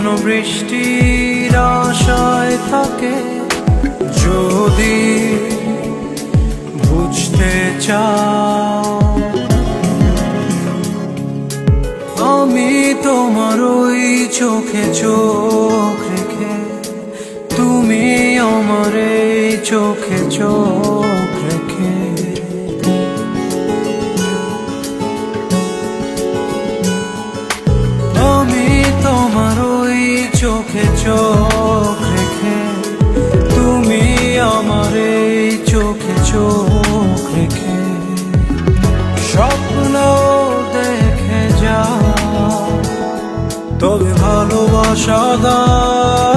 যেন বৃষ্টির আশায় থাকে। যদি বুঝতে চাও আমি তোমার ওই চোখে চোখ রেখে, তুমি আমার এই চোখে চোখ রেখে। আমি তোমার ওই চোখে চোখ রেখে, তুমি আমার এই চোখে চোখ রেখে। স্বপ্ন দেখে যা, তবে ভালোবাসা দাও।